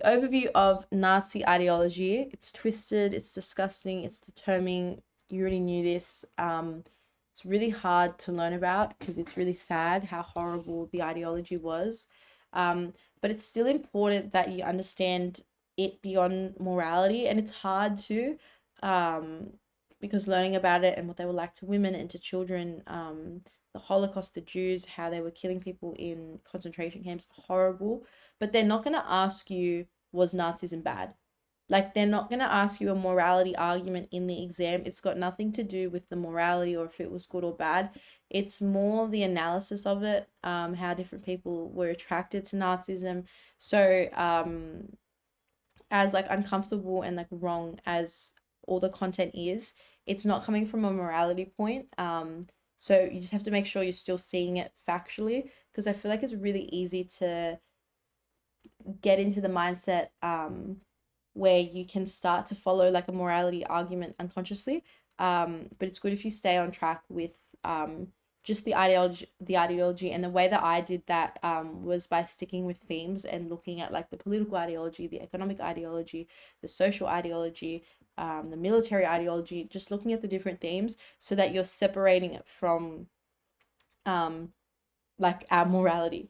overview of Nazi ideology. It's twisted, it's disgusting, it's determining. You already knew this. It's really hard to learn about because it's really sad how horrible the ideology was. But it's still important that you understand it beyond morality, and it's hard to, because learning about it and what they were like to women and to children, the Holocaust, the Jews, how they were killing people in concentration camps, horrible. But they're not going to ask you, was Nazism bad? Like, they're not going to ask you a morality argument in the exam. It's got nothing to do with the morality or if it was good or bad. It's more the analysis of it, how different people were attracted to Nazism. So, as like uncomfortable and like wrong as all the content is, it's not coming from a morality point. So you just have to make sure you're still seeing it factually, because I feel like it's really easy to get into the mindset where you can start to follow like a morality argument unconsciously. But it's good if you stay on track with just the ideology. And the way that I did that was by sticking with themes and looking at like the political ideology, the economic ideology, the social ideology, the military ideology, just looking at the different themes so that you're separating it from like our morality.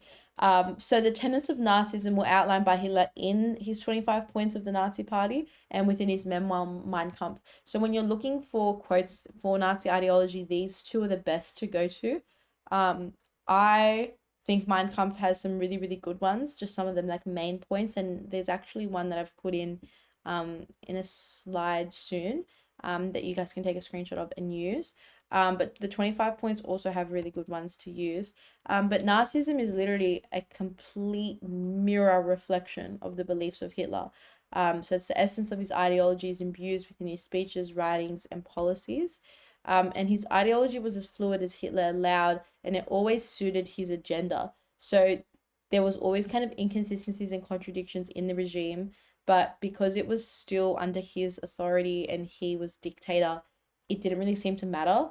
So the tenets of Nazism were outlined by Hitler in his 25 points of the Nazi Party and within his memoir Mein Kampf. So when you're looking for quotes for Nazi ideology, these two are the best to go to. I think Mein Kampf has some really, really good ones, just some of them like main points. And there's actually one that I've put in a slide soon that you guys can take a screenshot of and use. But the 25 points also have really good ones to use. But Nazism is literally a complete mirror reflection of the beliefs of Hitler. So it's the essence of his ideologies imbued within his speeches, writings, and policies. And his ideology was as fluid as Hitler allowed, and it always suited his agenda. So there was always kind of inconsistencies and contradictions in the regime, but because it was still under his authority and he was dictator, it didn't really seem to matter.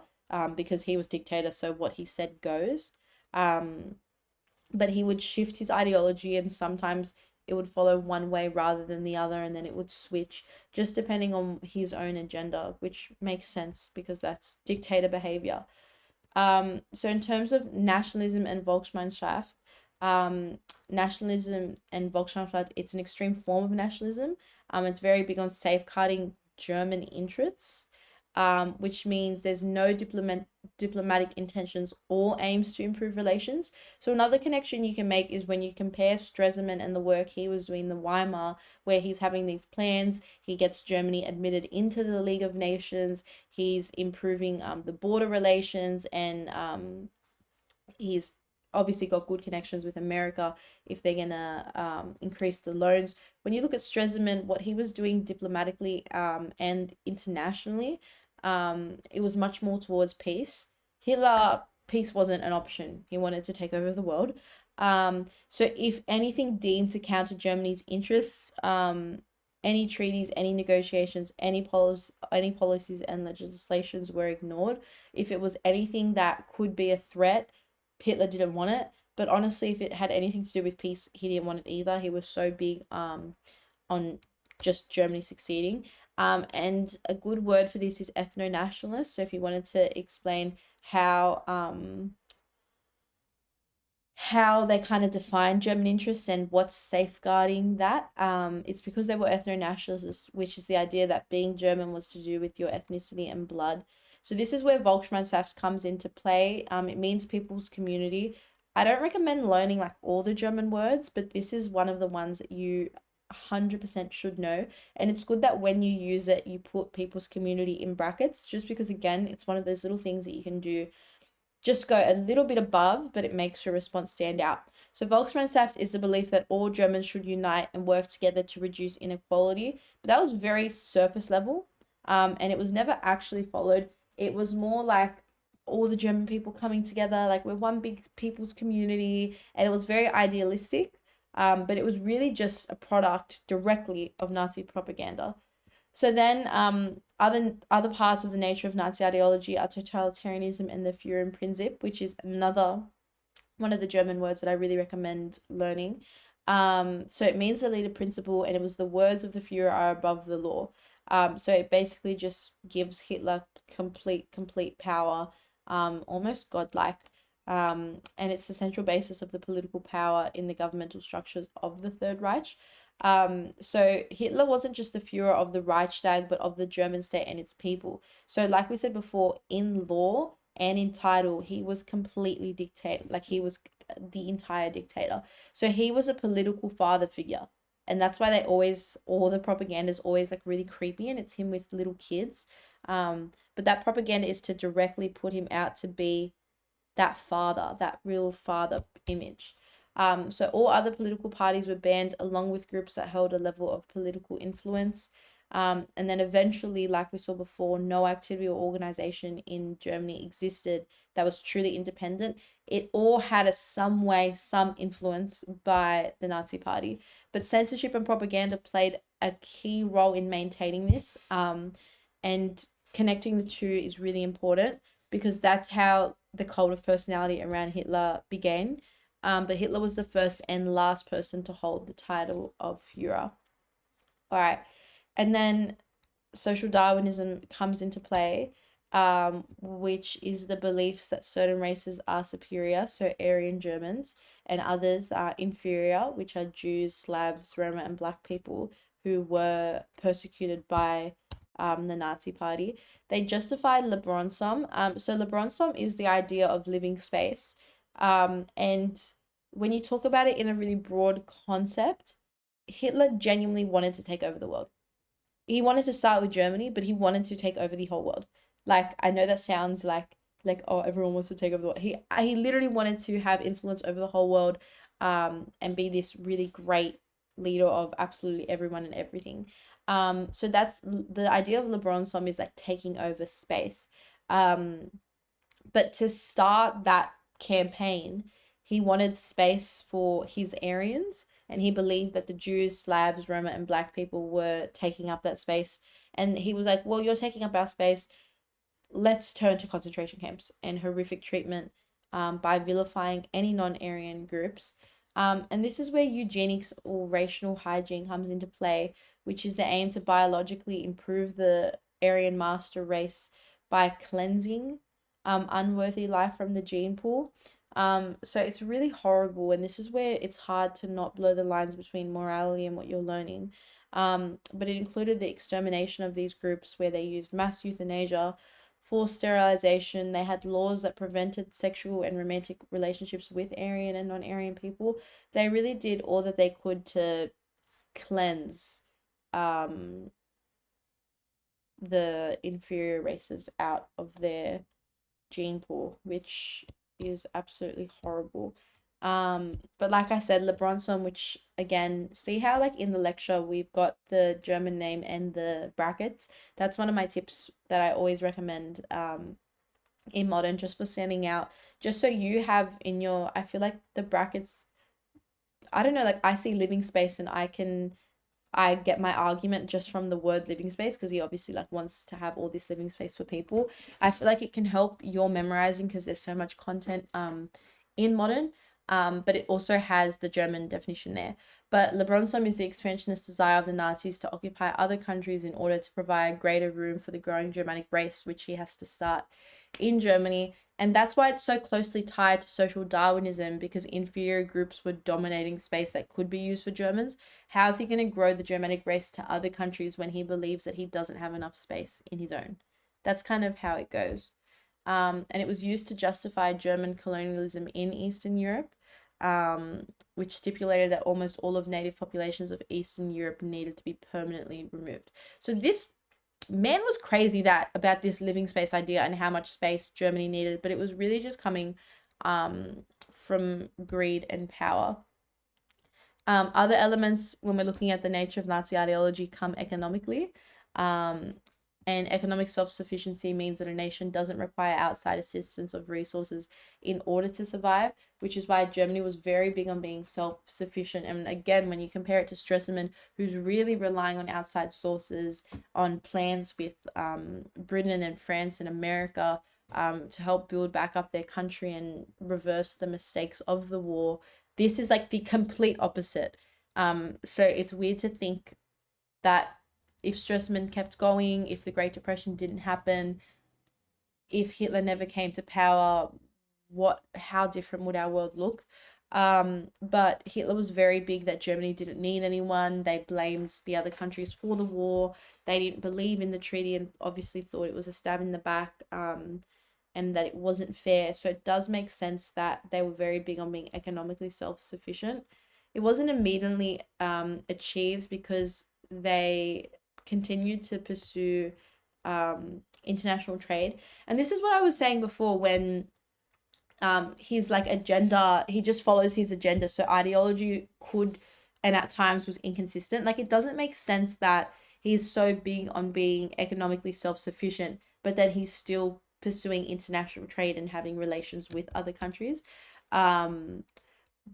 Because he was dictator, so what he said goes. But he would shift his ideology, and sometimes it would follow one way rather than the other, and then it would switch just depending on his own agenda, which makes sense because that's dictator behavior. So in terms of nationalism and Volksgemeinschaft, nationalism and Volksgemeinschaft, it's an extreme form of nationalism. It's very big on safeguarding German interests. Which means there's no diplomatic intentions or aims to improve relations. So another connection you can make is when you compare Stresemann and the work he was doing in the Weimar, where he's having these plans, he gets Germany admitted into the League of Nations, he's improving the border relations, and he's obviously got good connections with America if they're gonna increase the loans. When you look at Stresemann, what he was doing diplomatically and internationally, it was much more towards peace. Hitler, peace wasn't an option. He wanted to take over the world. So if anything deemed to counter Germany's interests, any treaties, any negotiations, any policies and legislations were ignored. If it was anything that could be a threat, Hitler didn't want it. But honestly, if it had anything to do with peace, he didn't want it either. He was so big on just Germany succeeding. And a good word for this is ethno-nationalist. So if you wanted to explain how they kind of define German interests and what's safeguarding that, it's because they were ethno-nationalists, which is the idea that being German was to do with your ethnicity and blood. So this is where Volksgemeinschaft comes into play. It means people's community. I don't recommend learning like all the German words, but this is one of the ones that you 100% should know. And it's good that when you use it, you put people's community in brackets, just because, again, it's one of those little things that you can do. Just go a little bit above, but it makes your response stand out. So Volksgemeinschaft is the belief that all Germans should unite and work together to reduce inequality. But that was very surface level, and it was never actually followed. It was more like all the German people coming together, like we're one big people's community, and it was very idealistic, but it was really just a product directly of Nazi propaganda. So then other parts of the nature of Nazi ideology are totalitarianism and the Führerprinzip, which is another one of the German words that I really recommend learning. So it means the leader principle, and it was the words of the Führer are above the law. So it basically just gives Hitler complete power, almost godlike. And it's the central basis of the political power in the governmental structures of the Third Reich. So Hitler wasn't just the Führer of the Reichstag, but of the German state and its people. So like we said before, in law and in title, he was completely dictator. Like he was the entire dictator. So he was a political father figure. And that's why all the propaganda is always like really creepy, and it's him with little kids. But that propaganda is to directly put him out to be that father, that real father image. So all other political parties were banned, along with groups that held a level of political influence. And then eventually, like we saw before, no activity or organization in Germany existed that was truly independent. It all had some influence by the Nazi Party. But censorship and propaganda played a key role in maintaining this. And connecting the two is really important, because that's how the cult of personality around Hitler began. But Hitler was the first and last person to hold the title of Führer. All right. And then social Darwinism comes into play, which is the beliefs that certain races are superior, so Aryan Germans, and others are inferior, which are Jews, Slavs, Roma, and Black people who were persecuted by the Nazi Party. They justified Lebensraum. So Lebensraum is the idea of living space. And when you talk about it in a really broad concept, Hitler genuinely wanted to take over the world. He wanted to start with Germany, but he wanted to take over the whole world. Like, I know that sounds like oh, everyone wants to take over the world. He literally wanted to have influence over the whole world, and be this really great leader of absolutely everyone and everything. So that's the idea of Lebensraum, is like taking over space. But to start that campaign, he wanted space for his Aryans, and he believed that the Jews, Slavs, Roma, and Black people were taking up that space. And he was like, well, you're taking up our space. Let's turn to concentration camps and horrific treatment, by vilifying any non-Aryan groups. And this is where eugenics or racial hygiene comes into play, which is the aim to biologically improve the Aryan master race by cleansing unworthy life from the gene pool. So it's really horrible, and this is where it's hard to not blur the lines between morality and what you're learning. But it included the extermination of these groups, where they used mass euthanasia, forced sterilization. They had laws that prevented sexual and romantic relationships with Aryan and non-Aryan people. They really did all that they could to cleanse the inferior races out of their gene pool, which is absolutely horrible. But like I said, Lebensraum, which again, see how like in the lecture we've got the German name and the brackets. That's one of my tips that I always recommend in modern, just for standing out, just so you have in your, I feel like the brackets, I don't know, like I see living space and I get my argument just from the word living space, because he obviously like wants to have all this living space for people. I feel like it can help your memorizing, because there's so much content in modern, but it also has the German definition there. But Lebensraum is the expansionist desire of the Nazis to occupy other countries in order to provide greater room for the growing Germanic race, which he has to start in Germany. And that's why it's so closely tied to social Darwinism, because inferior groups were dominating space that could be used for Germans. How's he going to grow the Germanic race to other countries when he believes that he doesn't have enough space in his own? That's kind of how it goes. And it was used to justify German colonialism in Eastern Europe, which stipulated that almost all of native populations of Eastern Europe needed to be permanently removed. So this man was crazy about this living space idea and how much space Germany needed, but it was really just coming from greed and power. Other elements when we're looking at the nature of Nazi ideology come economically. And economic self-sufficiency means that a nation doesn't require outside assistance of resources in order to survive, which is why Germany was very big on being self-sufficient. And again, when you compare it to Stresemann, who's really relying on outside sources, on plans with Britain and France and America to help build back up their country and reverse the mistakes of the war, this is like the complete opposite. So it's weird to think that if Stresemann kept going, if the Great Depression didn't happen, if Hitler never came to power, how different would our world look? But Hitler was very big that Germany didn't need anyone. They blamed the other countries for the war. They didn't believe in the treaty and obviously thought it was a stab in the back, and that it wasn't fair. So it does make sense that they were very big on being economically self-sufficient. It wasn't immediately achieved because they continued to pursue international trade. And this is what I was saying before, when his like agenda, he just follows his agenda. So ideology could, and at times was inconsistent. Like, it doesn't make sense that he's so big on being economically self-sufficient, but that he's still pursuing international trade and having relations with other countries.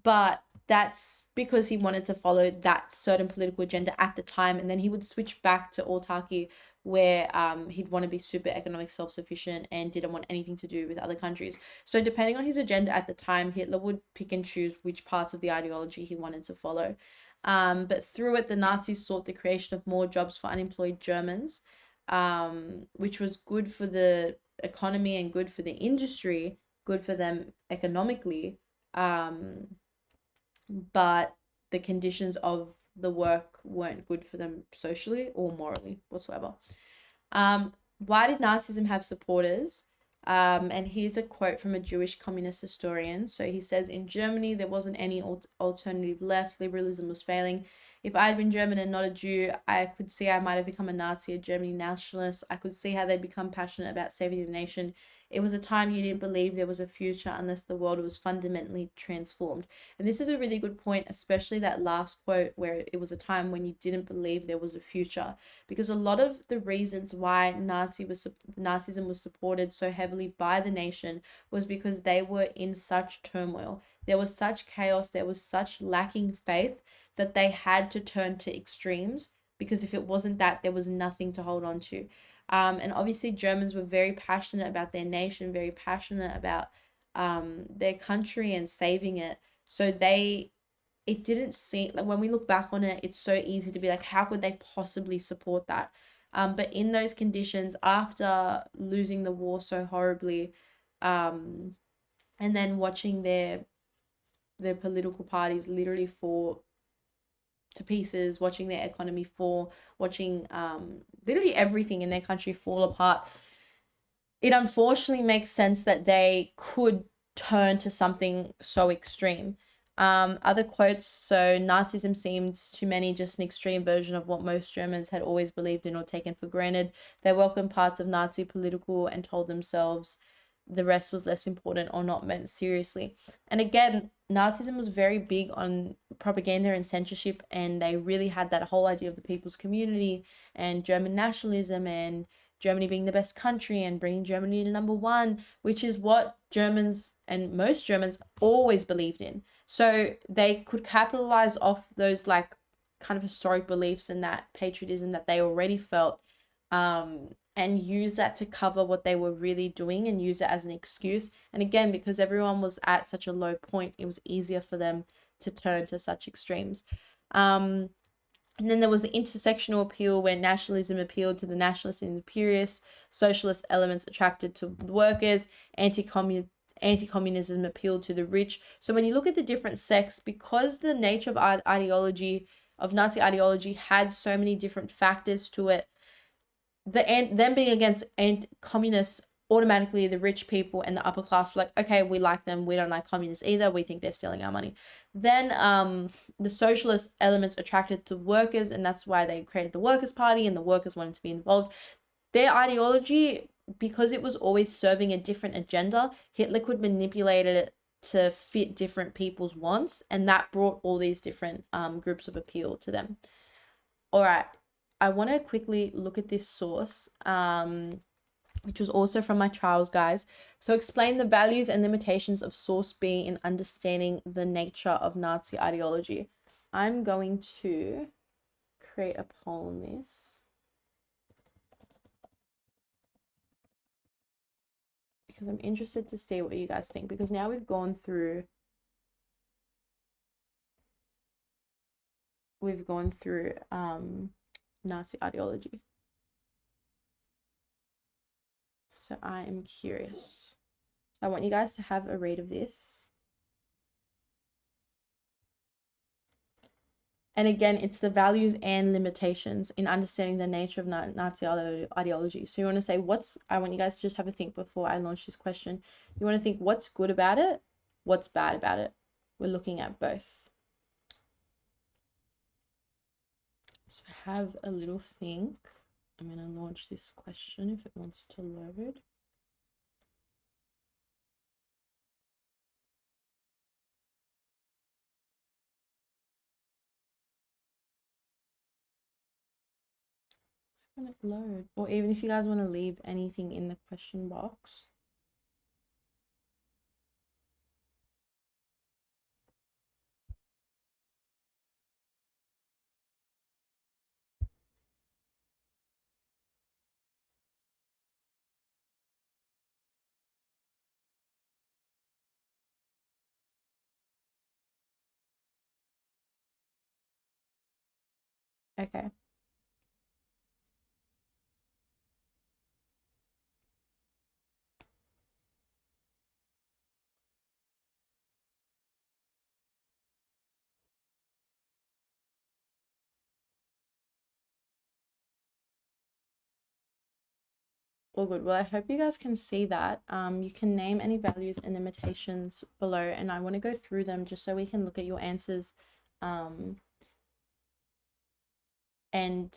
But that's because he wanted to follow that certain political agenda at the time, and then he would switch back to autarky, where he'd want to be super economic self-sufficient and didn't want anything to do with other countries. So depending on his agenda at the time, Hitler would pick and choose which parts of the ideology he wanted to follow. But through it, the Nazis sought the creation of more jobs for unemployed Germans, which was good for the economy and good for the industry, good for them economically. But the conditions of the work weren't good for them socially or morally whatsoever. Why did Nazism have supporters? And here's a quote from a Jewish communist historian. So he says, in Germany, there wasn't any alternative left. Liberalism was failing. If I had been German and not a Jew, I could see I might have become a Nazi, a German nationalist. I could see how they'd become passionate about saving the nation. It was a time you didn't believe there was a future unless the world was fundamentally transformed. And this is a really good point, especially that last quote where it was a time when you didn't believe there was a future. Because a lot of the reasons why Nazism was supported so heavily by the nation was because they were in such turmoil. There was such chaos, there was such lacking faith that they had to turn to extremes, because if it wasn't that, there was nothing to hold on to. And obviously Germans were very passionate about their nation, very passionate about their country and saving it. So it didn't seem like, when we look back on it, it's so easy to be like, how could they possibly support that? But in those conditions, after losing the war so horribly, and then watching their political parties literally fall to pieces, watching their economy fall, watching literally everything in their country fall apart, it unfortunately makes sense that they could turn to something so extreme. Other quotes, so Nazism seemed to many just an extreme version of what most Germans had always believed in or taken for granted. They welcomed parts of Nazi political and told themselves the rest was less important or not meant seriously. And again, Nazism was very big on propaganda and censorship, and they really had that whole idea of the people's community and German nationalism and Germany being the best country and bringing Germany to number one, which is what Germans and most Germans always believed in. So they could capitalize off those like kind of historic beliefs and that patriotism that they already felt, and use that to cover what they were really doing and use it as an excuse. And again, because everyone was at such a low point, it was easier for them to turn to such extremes. And then there was the intersectional appeal, where nationalism appealed to the nationalists and imperialists, socialist elements attracted to the workers, anti-communism appealed to the rich. So when you look at the different sects, because the nature of ideology, of Nazi ideology, had so many different factors to it, them being against communists, automatically the rich people and the upper class were like, okay, we like them, we don't like communists either, we think they're stealing our money. Then the socialist elements attracted to workers, and that's why they created the Workers' Party, and the workers wanted to be involved. Their ideology, because it was always serving a different agenda, Hitler could manipulate it to fit different people's wants, and that brought all these different groups of appeal to them. All right, I want to quickly look at this source, which was also from my trials, guys. So explain the values and limitations of source B in understanding the nature of Nazi ideology. I'm going to create a poll on this, because I'm interested to see what you guys think, because now we've gone through we've gone through Nazi ideology. So I am curious. I want you guys to have a read of this. And again, it's the values and limitations in understanding the nature of Nazi ideology. So you want to say I want you guys to just have a think before I launch this question. You want to think what's good about it, what's bad about it. We're looking at both. So have a little think. I'm going to launch this question if it wants to load. When it load, or even if you guys want to leave anything in the question box. Okay. All good. Well, I hope you guys can see that. You can name any values and limitations below, and I want to go through them just so we can look at your answers. And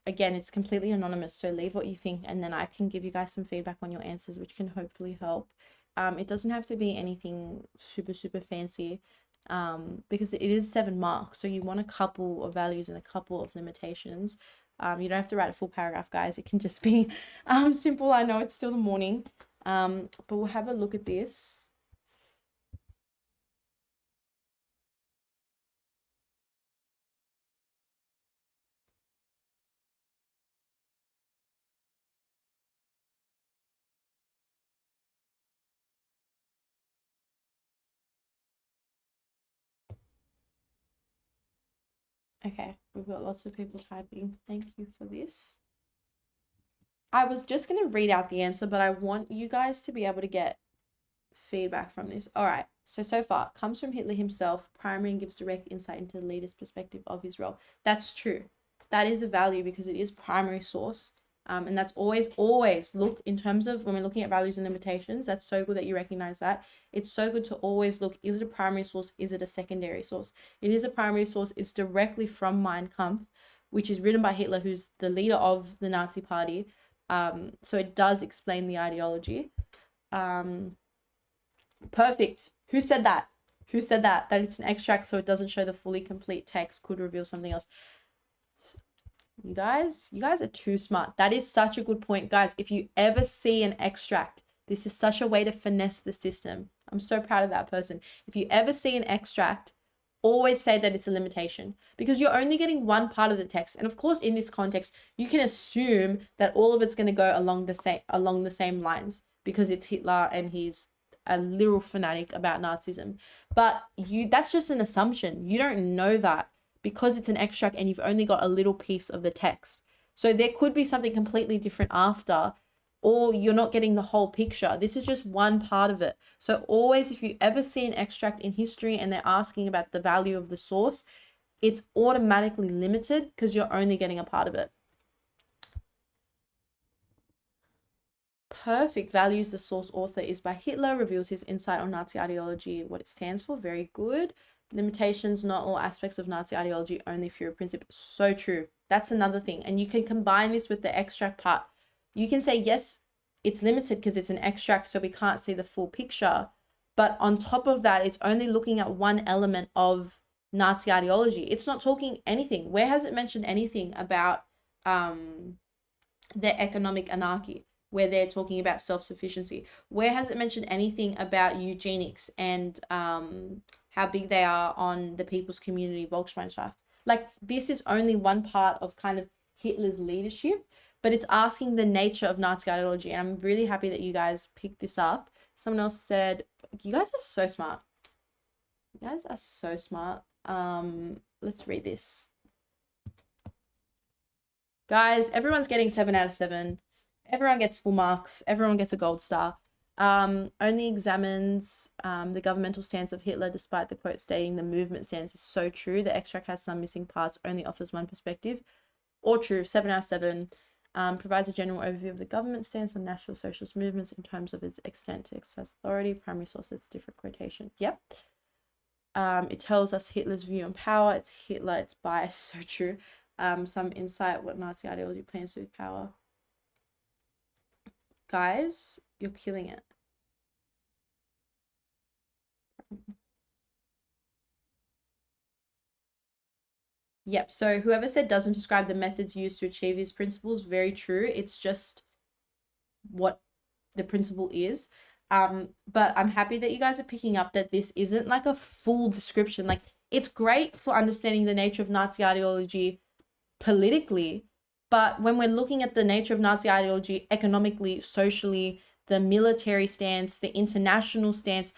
again, it's completely anonymous, so leave what you think, and then I can give you guys some feedback on your answers, which can hopefully help. It doesn't have to be anything super fancy, because it is 7 marks, so you want a couple of values and a couple of limitations. You don't have to write a full paragraph, guys. It can just be simple. I know it's still the morning, but we'll have a look at this. Okay, we've got lots of people typing. Thank you for this. I was just going to read out the answer, but I want you guys to be able to get feedback from this. All right. So far, comes from Hitler himself, primary and gives direct insight into the leader's perspective of his role. That's true. That is a value because it is primary source. And that's always look in terms of when we're looking at values and limitations. That's so good that you recognize that. It's so good to always look, is it a primary source? Is it a secondary source? It is a primary source. It's directly from Mein Kampf, which is written by Hitler, who's the leader of the Nazi party. So it does explain the ideology. Perfect. Who said that? Who said that? That it's an extract so it doesn't show the fully complete text, could reveal something else. You guys are too smart. That is such a good point, guys. If you ever see an extract, this is such a way to finesse the system. I'm so proud of that person. If you ever see an extract, always say that it's a limitation because you're only getting one part of the text. And of course, in this context, you can assume that all of it's going to go along the same lines because it's Hitler and he's a literal fanatic about Nazism. But that's just an assumption. You don't know that because it's an extract and you've only got a little piece of the text. So there could be something completely different after, or you're not getting the whole picture. This is just one part of it. So always, if you ever see an extract in history and they're asking about the value of the source, it's automatically limited because you're only getting a part of it. Perfect. Values the source author is by Hitler, reveals his insight on Nazi ideology, what it stands for. Very good. Limitations, not all aspects of Nazi ideology, only fewer principles. So true. That's another thing. And you can combine this with the extract part. You can say, yes, it's limited because it's an extract, so we can't see the full picture. But on top of that, it's only looking at one element of Nazi ideology. It's not talking anything. Where has it mentioned anything about their economic anarchy, where they're talking about self-sufficiency? Where has it mentioned anything about eugenics and how big they are on the people's community, Volksgemeinschaft? Like, this is only one part of kind of Hitler's leadership, but it's asking the nature of Nazi ideology. And I'm really happy that you guys picked this up. Someone else said, you guys are so smart. You guys are so smart. Let's read this. Guys, everyone's getting 7 out of 7. Everyone gets full marks. Everyone gets a gold star. Only examines the governmental stance of Hitler, despite the quote stating the movement stance is so true. The extract has some missing parts, only offers one perspective. Or true, 7 out of 7. Provides a general overview of the government stance on National Socialist movements in terms of its extent to exercise authority. Primary sources, different quotation. Yep. It tells us Hitler's view on power. It's Hitler, it's bias, so true. Some insight what Nazi ideology plans to do with power. Guys, you're killing it. Yep, so whoever said doesn't describe the methods used to achieve these principles, very true. It's just what the principle is. But I'm happy that you guys are picking up that this isn't like a full description. Like, it's great for understanding the nature of Nazi ideology politically, but when we're looking at the nature of Nazi ideology economically, socially, the military stance, the international stance,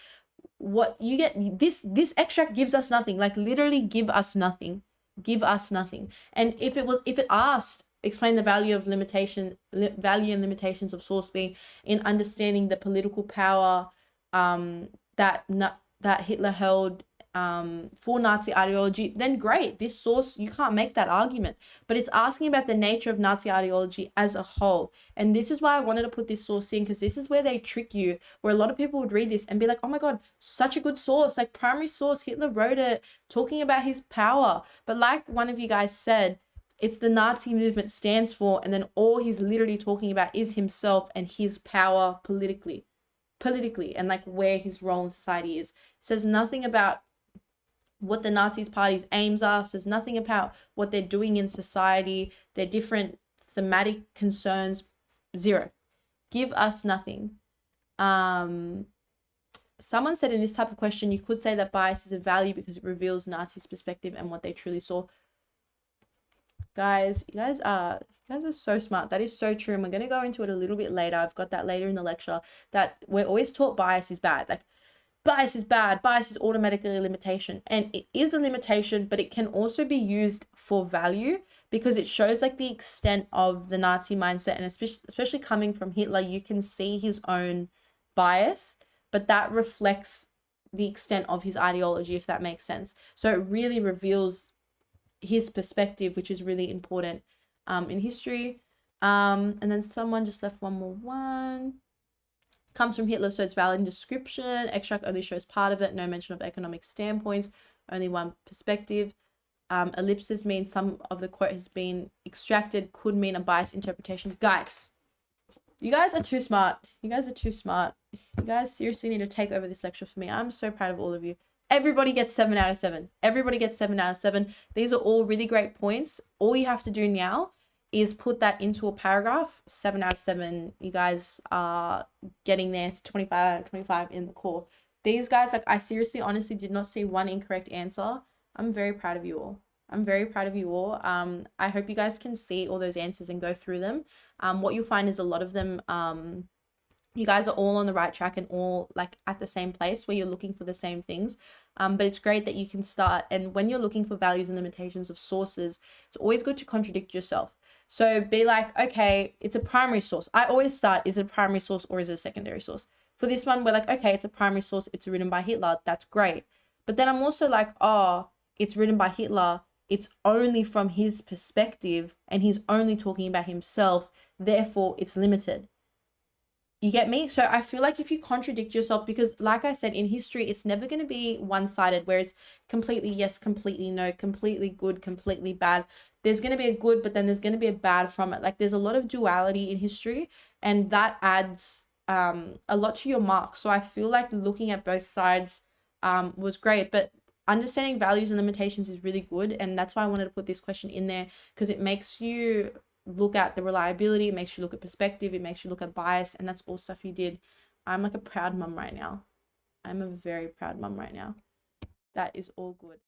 what you get, this extract gives us nothing. Like, literally give us nothing. And if it asked explain the value of value and limitations of source being in understanding the political power that Hitler held for Nazi ideology, then great. This source, you can't make that argument, but it's asking about the nature of Nazi ideology as a whole. And this is why I wanted to put this source in, because this is where they trick you, where a lot of people would read this and be like, oh my God, such a good source, like primary source, Hitler wrote it talking about his power. But like one of you guys said, it's the Nazi movement stands for, and then all he's literally talking about is himself and his power politically, and like where his role in society is. It says nothing about what the Nazis party's aims are, says nothing about what they're doing in society, their different thematic concerns. Zero. Give us nothing. Someone said in this type of question, you could say that bias is a value because it reveals Nazis' perspective and what they truly saw. Guys, you guys are so smart. That is so true. And we're going to go into it a little bit later. I've got that later in the lecture, that we're always taught bias is bad. Like, bias is bad. Bias is automatically a limitation. And it is a limitation, but it can also be used for value because it shows like the extent of the Nazi mindset. And especially coming from Hitler, you can see his own bias, but that reflects the extent of his ideology, if that makes sense. So it really reveals his perspective, which is really important in history. And then someone just left one more. Comes from Hitler, so it's valid in description. Extract only shows part of it. No mention of economic standpoints. Only one perspective. Ellipses means some of the quote has been extracted. Could mean a biased interpretation. Guys, you guys are too smart. You guys seriously need to take over this lecture for me. I'm so proud of all of you. Everybody gets 7 out of 7. Everybody gets 7 out of 7. These are all really great points. All you have to do now is put that into a paragraph. 7 out of 7. You guys are getting there to 25 out of 25 in the core. These guys, like, I seriously, honestly did not see one incorrect answer. I'm very proud of you all. I hope you guys can see all those answers and go through them. What you'll find is a lot of them, you guys are all on the right track and all like at the same place where you're looking for the same things. But it's great that you can start. And when you're looking for values and limitations of sources, it's always good to contradict yourself. So be like, okay, it's a primary source. I always start, is it a primary source or is it a secondary source? For this one, we're like, okay, it's a primary source. It's written by Hitler. That's great. But then I'm also like, oh, it's written by Hitler. It's only from his perspective and he's only talking about himself. Therefore, it's limited. You get me? So I feel like if you contradict yourself, because like I said, in history, it's never going to be one-sided where it's completely yes, completely no, completely good, completely bad. There's going to be a good, but then there's going to be a bad from it. Like, there's a lot of duality in history, and that adds a lot to your mark. So I feel like looking at both sides was great, but understanding values and limitations is really good. And that's why I wanted to put this question in there, because it makes you look at the reliability, it makes you look at perspective, it makes you look at bias, and that's all stuff you did. I'm like a proud mum right now. I'm a very proud mum right now. That is all good.